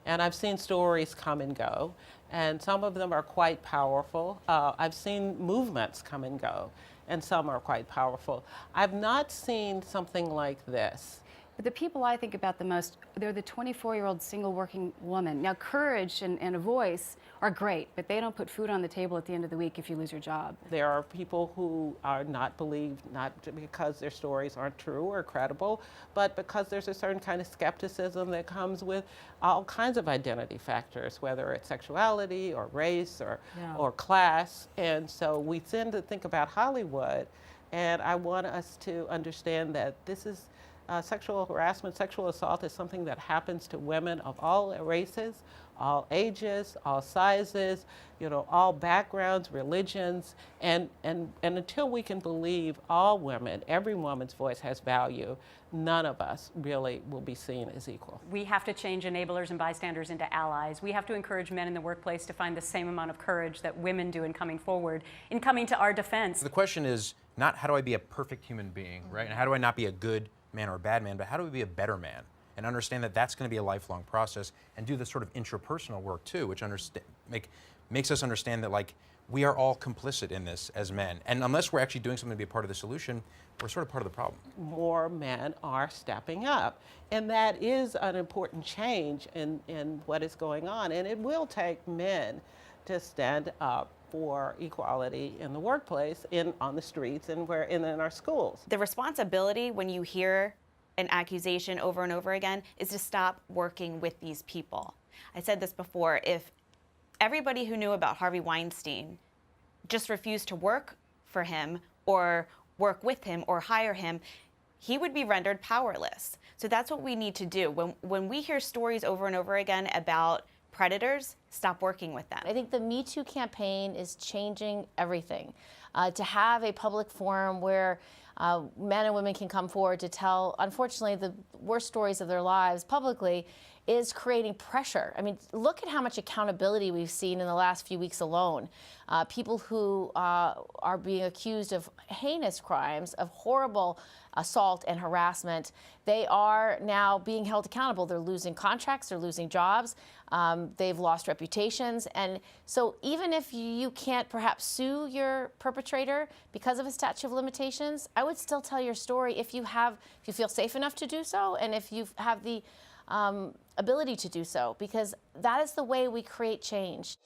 And I've seen stories come and go, and some of them are quite powerful. I've seen movements come and go, and some are quite powerful. I've not seen something like this. But the people I think about the most, they're the 24-year-old single working woman. Now, courage and a voice are great, but they don't put food on the table at the end of the week if you lose your job. There are people who are not believed, not because their stories aren't true or credible, but because there's a certain kind of skepticism that comes with all kinds of identity factors, whether it's sexuality or race or class. And so we tend to think about Hollywood, and I want us to understand that this is sexual harassment, sexual assault is something that happens to women of all races, all ages, all sizes, all backgrounds, religions, and until we can believe all women, every woman's voice has value, none of us really will be seen as equal. We have to change enablers and bystanders into allies. We have to encourage men in the workplace to find the same amount of courage that women do in coming forward, in coming to our defense. The question is not how do I be a perfect human being, right? And how do I not be a good man or a bad man, but how do we be a better man and understand that that's going to be a lifelong process, and do the sort of intrapersonal work too, which makes us understand that we are all complicit in this as men, and unless we're actually doing something to be a part of the solution, we're sort of part of the problem. More men are stepping up, and that is an important change in what is going on, and it will take men to stand up for equality in the workplace, on the streets, and in our schools. The responsibility when you hear an accusation over and over again is to stop working with these people. I said this before, if everybody who knew about Harvey Weinstein just refused to work for him or work with him or hire him, he would be rendered powerless. So that's what we need to do. When we hear stories over and over again about predators, stop working with them. I think the Me Too campaign is changing everything. To have a public forum where men and women can come forward to tell, unfortunately, the worst stories of their lives publicly is creating pressure. I mean, look at how much accountability we've seen in the last few weeks alone. People who are being accused of heinous crimes, of horrible assault and harassment, they are now being held accountable. They're losing contracts, they're losing jobs, they've lost reputations. And so even if you can't perhaps sue your perpetrator because of a statute of limitations, I would still tell your story if you feel safe enough to do so, and if you have the ability to do so, because that is the way we create change.